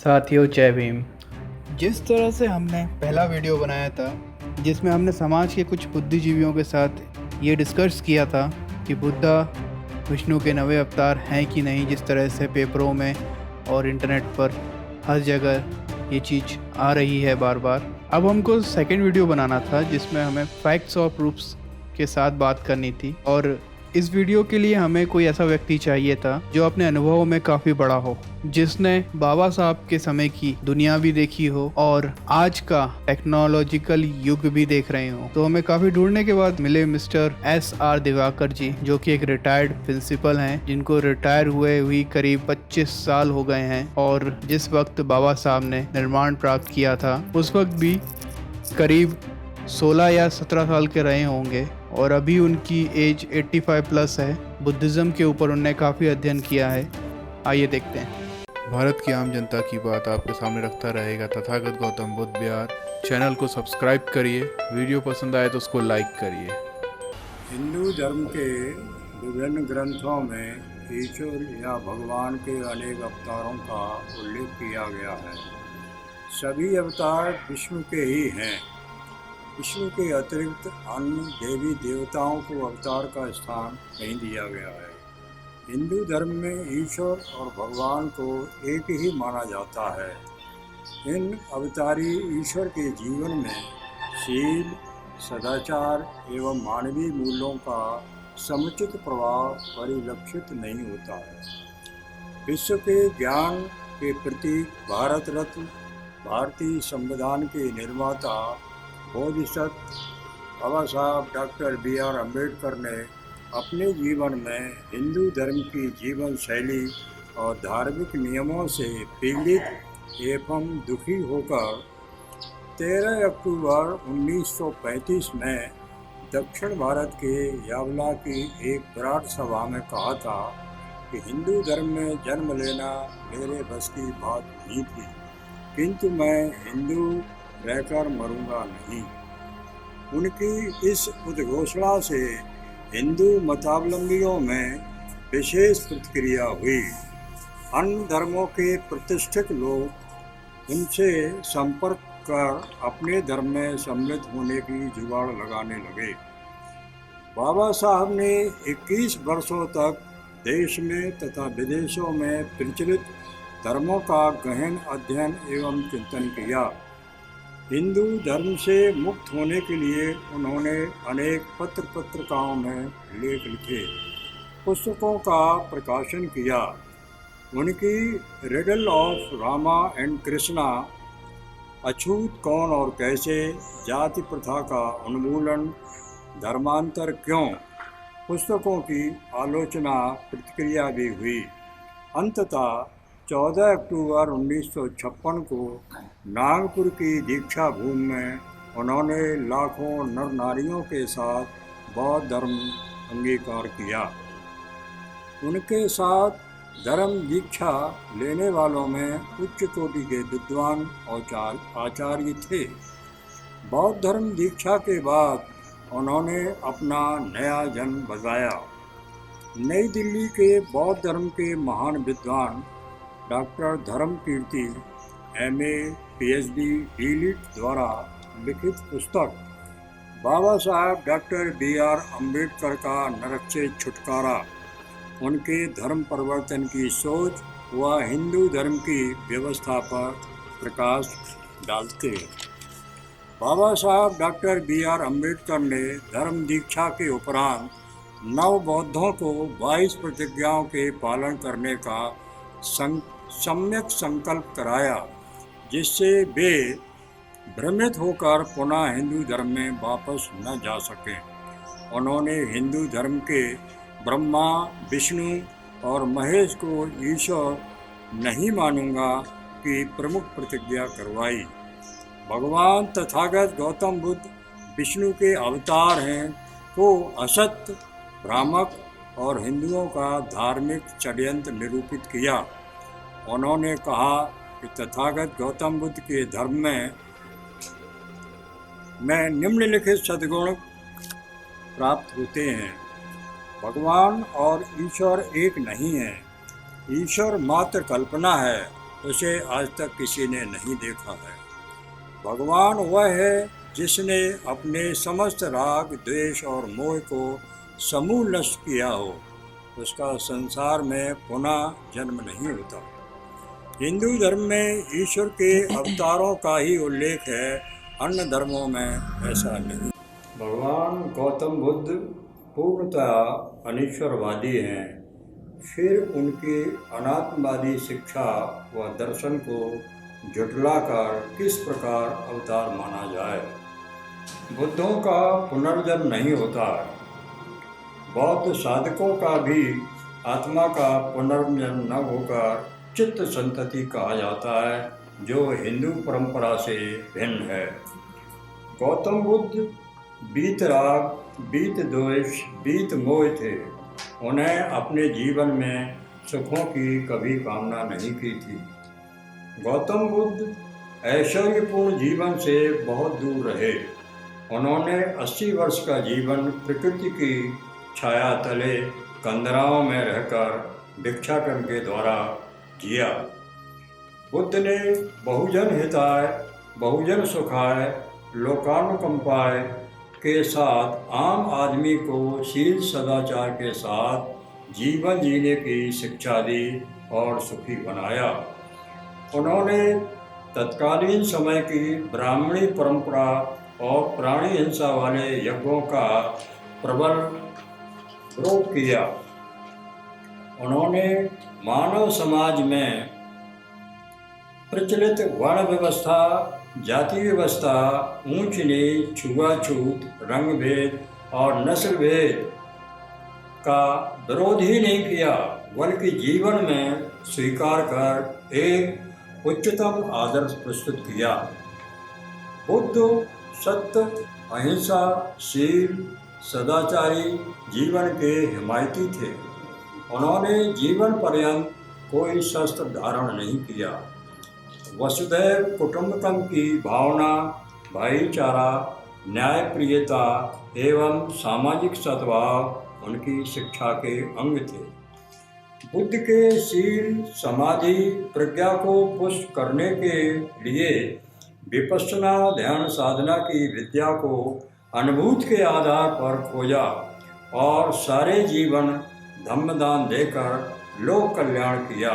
साथियों जय भीम। जिस तरह से हमने पहला वीडियो बनाया था जिसमें हमने समाज के कुछ बुद्धिजीवियों के साथ ये डिस्कस किया था कि बुद्धा विष्णु के नवे अवतार हैं कि नहीं, जिस तरह से पेपरों में और इंटरनेट पर हर जगह ये चीज़ आ रही है बार बार। अब हमको सेकंड वीडियो बनाना था जिसमें हमें फैक्ट्स और प्रूफ्स के साथ बात करनी थी, और इस वीडियो के लिए हमें कोई ऐसा व्यक्ति चाहिए था जो अपने अनुभवों में काफ़ी बड़ा हो, जिसने बाबा साहब के समय की दुनिया भी देखी हो और आज का टेक्नोलॉजिकल युग भी देख रहे हो। तो हमें काफ़ी ढूंढने के बाद मिले मिस्टर SR दिवाकर जी, जो कि एक रिटायर्ड प्रिंसिपल हैं, जिनको रिटायर हुए करीब 25 साल हो गए हैं। और जिस वक्त बाबा साहब ने निर्माण प्राप्त किया था उस वक्त भी करीब 16 या 17 साल के रहे होंगे, और अभी उनकी एज 85 प्लस है। बुद्धिज़्म के ऊपर उन्होंने काफ़ी अध्ययन किया है। आइए देखते हैं। भारत की आम जनता की बात आपके सामने रखता रहेगा तथागत गौतम बुद्ध बिहार। चैनल को सब्सक्राइब करिए, वीडियो पसंद आए तो उसको लाइक करिए। हिंदू धर्म के विभिन्न ग्रंथों में ईश्वर या भगवान के अनेक अवतारों का उल्लेख किया गया है। सभी अवतार विष्णु के ही हैं। विष्णु के अतिरिक्त अन्य देवी देवताओं को अवतार का स्थान नहीं दिया गया है। हिंदू धर्म में ईश्वर और भगवान को एक ही माना जाता है। इन अवतारी ईश्वर के जीवन में शील, सदाचार एवं मानवीय मूल्यों का समुचित प्रभाव परिलक्षित नहीं होता है। विश्व के ज्ञान के प्रतीक भारत रत्न, भारतीय संविधान के निर्माता बोधिसत्व बाबा साहब डॉक्टर BR अम्बेडकर ने अपने जीवन में हिंदू धर्म की जीवन शैली और धार्मिक नियमों से पीड़ित एवं दुखी होकर 13 अक्टूबर 1935 में दक्षिण भारत के यावला की एक विराट सभा में कहा था कि हिंदू धर्म में जन्म लेना मेरे बस की बात नहीं थी, किंतु मैं हिंदू रहकर मरूंगा नहीं। उनकी इस उद्घोषणा से हिंदू मतावलंबियों में विशेष प्रतिक्रिया हुई। अन्य धर्मों के प्रतिष्ठित लोग उनसे संपर्क कर अपने धर्म में सम्मिलित होने की जुगाड़ लगाने लगे। बाबा साहब ने 21 वर्षों तक देश में तथा विदेशों में प्रचलित धर्मों का गहन अध्ययन एवं चिंतन किया। हिंदू धर्म से मुक्त होने के लिए उन्होंने अनेक पत्र पत्रिकाओं में लेख लिखे, पुस्तकों का प्रकाशन किया। उनकी riddle of Rama and Krishna, अछूत कौन और कैसे, जाति प्रथा का उन्मूलन, धर्मांतर क्यों पुस्तकों की आलोचना प्रतिक्रिया भी हुई। अंततः 14 अक्टूबर 1956 को नागपुर की दीक्षा भूमि में उन्होंने लाखों नर नारियों के साथ बौद्ध धर्म अंगीकार किया। उनके साथ धर्म दीक्षा लेने वालों में उच्च कोटि के विद्वान और आचार्य थे। बौद्ध धर्म दीक्षा के बाद उन्होंने अपना नया जन्म बजाया। नई दिल्ली के बौद्ध धर्म के महान विद्वान doctor Dharmakirti MA PhD DLitt द्वारा लिखित पुस्तक बाबा साहब डॉक्टर BR अम्बेडकर का नरक से छुटकारा, उनके धर्म परिवर्तन की सोच व हिंदू धर्म की व्यवस्था पर प्रकाश डालते। बाबा साहब डॉक्टर BR अम्बेडकर ने धर्म दीक्षा के उपरांत नव बौद्धों को 22 प्रतिज्ञाओं के पालन करने का सम्यक संकल्प कराया, जिससे वे भ्रमित होकर पुनः हिंदू धर्म में वापस न जा सकें। उन्होंने हिंदू धर्म के ब्रह्मा, विष्णु और महेश को ईश्वर नहीं मानूंगा की प्रमुख प्रतिज्ञा करवाई। भगवान तथागत गौतम बुद्ध विष्णु के अवतार हैं को असत्य, भ्रामक और हिंदुओं का धार्मिक षड्यंत्र निरूपित किया। उन्होंने कहा कि तथागत गौतम बुद्ध के धर्म में निम्नलिखित सद्गुण प्राप्त होते हैं। भगवान और ईश्वर एक नहीं है। ईश्वर मात्र कल्पना है उसे आज तक किसी ने नहीं देखा है। भगवान वह है जिसने अपने समस्त राग, द्वेष और मोह को समूल नष्ट किया हो। उसका संसार में पुनः जन्म नहीं होता। हिंदू धर्म में ईश्वर के अवतारों का ही उल्लेख है, अन्य धर्मों में ऐसा नहीं। भगवान गौतम बुद्ध पूर्णतः अनीश्वरवादी हैं। फिर उनकी अनात्मवादी शिक्षा व दर्शन को जुटलाकर किस प्रकार अवतार माना जाए। बुद्धों का पुनर्जन्म नहीं होता। बौद्ध साधकों का भी आत्मा का पुनर्जन्म न होकर चित्त संतति कहा जाता है, जो हिंदू परंपरा से भिन्न है। गौतम बुद्ध बीत राग, बीत द्वेष, बीत मोह थे। उन्हें अपने जीवन में सुखों की कभी कामना नहीं की थी। गौतम बुद्ध ऐश्वर्यपूर्ण जीवन से बहुत दूर रहे। उन्होंने 80 वर्ष का जीवन प्रकृति की छाया तले कंदराओं में रहकर भिक्षाटन के द्वारा जिया। बुद्ध ने बहुजन हिताय, बहुजन सुखाय, लोकानुकंपाय के साथ आम आदमी को शील सदाचार के साथ जीवन जीने की शिक्षा दी और सुखी बनाया। उन्होंने तत्कालीन समय की ब्राह्मणी परंपरा और प्राणी हिंसा वाले यज्ञों का प्रबल विरोध किया। उन्होंने मानव समाज में प्रचलित वर्ण व्यवस्था, जाति व्यवस्था, ऊंच नीच, छुआछूत, रंग भेद और नस्ल भेद का विरोध ही नहीं किया, बल्कि जीवन में स्वीकार कर एक उच्चतम आदर्श प्रस्तुत किया। बुद्ध सत्य, अहिंसा, शील, सदाचारी जीवन के हिमायती थे। उन्होंने जीवन पर्यंत कोई शस्त्र धारण नहीं किया। वसुधैव कुटुंबकम की भावना, भाईचारा, न्यायप्रियता एवं सामाजिक सद्भाव उनकी शिक्षा के अंग थे। बुद्ध के शील, समाधि, प्रज्ञा को पुष्ट करने के लिए विपश्यना ध्यान साधना की विद्या को अनुभूति के आधार पर खोजा और सारे जीवन धम्मदान देकर लोक कल्याण किया।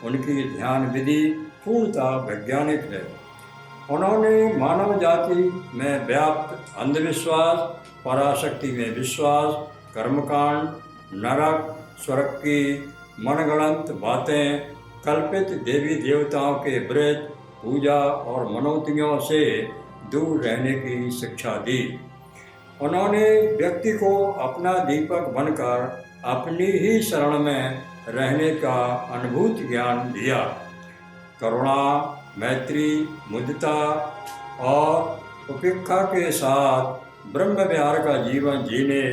उनकी ध्यान विधि पूर्णतः वैज्ञानिक है। उन्होंने मानव जाति में व्याप्त अंधविश्वास, पराशक्ति में विश्वास, कर्मकांड, नरक, स्वर्ग की मनगढ़ंत बातें, कल्पित देवी देवताओं के व्रत, पूजा और मनौतियों से दूर रहने की शिक्षा दी। उन्होंने व्यक्ति को अपना दीपक बनकर अपनी ही शरण में रहने का अनुभूति ज्ञान दिया। करुणा, मैत्री, मुदिता और उपेक्षा के साथ ब्रह्म विहार का जीवन जीने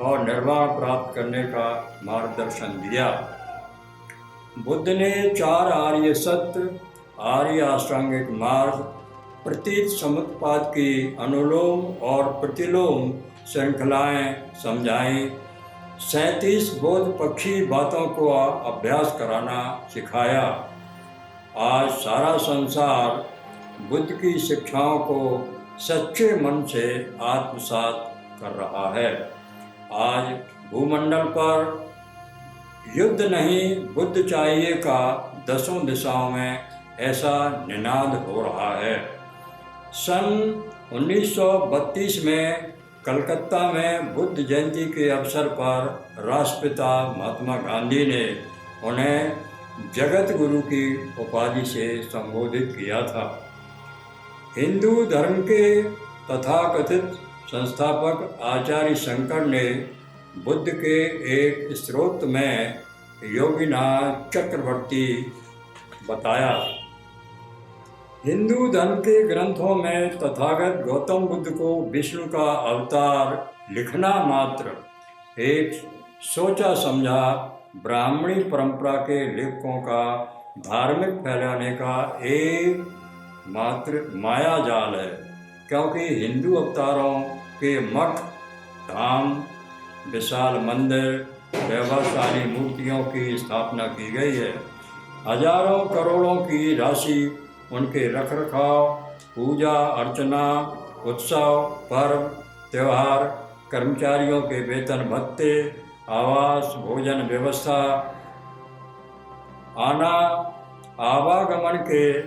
और निर्वाण प्राप्त करने का मार्गदर्शन दिया। बुद्ध ने 4 आर्य सत्य, आर्य अष्टांगिक मार्ग, प्रतीत समुत्पाद की अनुलोम और प्रतिलोम श्रृंखलाएं समझाई। 37 बोध पक्षी बातों को अभ्यास कराना सिखाया। आज सारा संसार बुद्ध की शिक्षाओं को सच्चे मन से आत्मसात कर रहा है। आज भूमंडल पर युद्ध नहीं, बुद्ध चाहिए का 10 दिशाओं में ऐसा निनाद हो रहा है। सन 1932 में कलकत्ता में बुद्ध जयंती के अवसर पर राष्ट्रपिता महात्मा गांधी ने उन्हें जगत गुरु की उपाधि से संबोधित किया था। हिंदू धर्म के तथाकथित संस्थापक आचार्य शंकर ने बुद्ध के एक स्रोत में योगीनाथ चक्रवर्ती बताया। हिंदू धर्म के ग्रंथों में तथागत गौतम बुद्ध को विष्णु का अवतार लिखना मात्र एक सोचा समझा ब्राह्मणी परंपरा के लेखकों का धार्मिक फैलाने का एक मात्र माया जाल है, क्योंकि हिंदू अवतारों के मठ, धाम, विशाल मंदिर, वैभवशाली मूर्तियों की स्थापना की गई है। हजारों करोड़ों की राशि उनके रखरखाव, पूजा अर्चना, उत्सव, पर्व, त्यौहार, कर्मचारियों के वेतन भत्ते, आवास, भोजन व्यवस्था, आवागमन के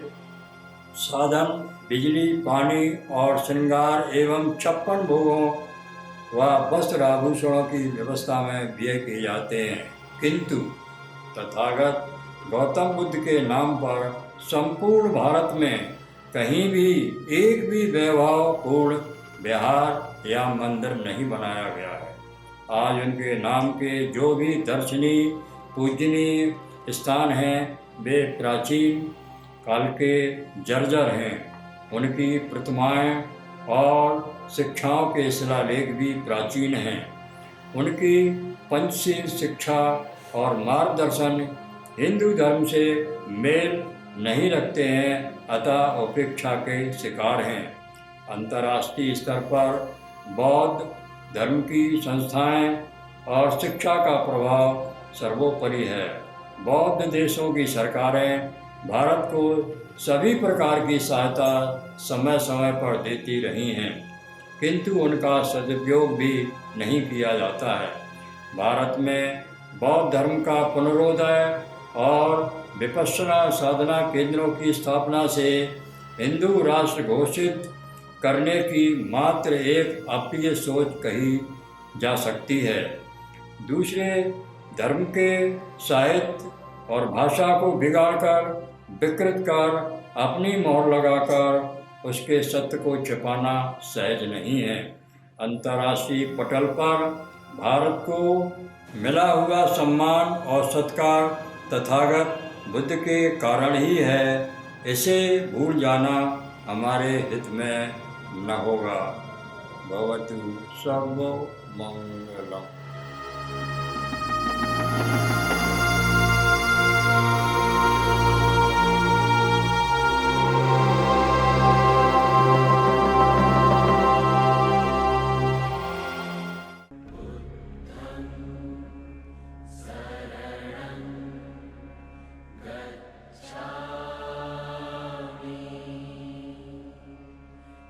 साधन, बिजली, पानी और श्रृंगार एवं 56 भोगों व वस्त्र आभूषणों की व्यवस्था में व्यय किए जाते हैं। किंतु तथागत गौतम बुद्ध के नाम पर संपूर्ण भारत में कहीं भी एक भी वैभवपूर्ण विहार या मंदिर नहीं बनाया गया है। आज उनके नाम के जो भी दर्शनीय पूजनीय स्थान हैं वे प्राचीन काल के जर्जर हैं। उनकी प्रतिमाएं और शिक्षाओं के शिलालेख भी प्राचीन हैं। उनकी पंचशील शिक्षा और मार्गदर्शन हिंदू धर्म से मेल नहीं रखते हैं, अतः उपेक्षा के शिकार हैं। अंतर्राष्ट्रीय स्तर पर बौद्ध धर्म की संस्थाएं और शिक्षा का प्रभाव सर्वोपरि है। बौद्ध देशों की सरकारें भारत को सभी प्रकार की सहायता समय समय पर देती रही हैं, किंतु उनका सदुपयोग भी नहीं किया जाता है। भारत में बौद्ध धर्म का पुनरोदय और विपश्यना साधना केंद्रों की स्थापना से हिंदू राष्ट्र घोषित करने की मात्र एक अप्रिय सोच कही जा सकती है। दूसरे धर्म के साहित्य और भाषा को बिगाड़कर, विकृत कर, अपनी मोहर लगाकर उसके सत्य को छिपाना सहज नहीं है। अंतर्राष्ट्रीय पटल पर भारत को मिला हुआ सम्मान और सत्कार तथागत बुद्ध के कारण ही है। इसे भूल जाना हमारे हित में न होगा। भवतु सर्वो मंगलम्।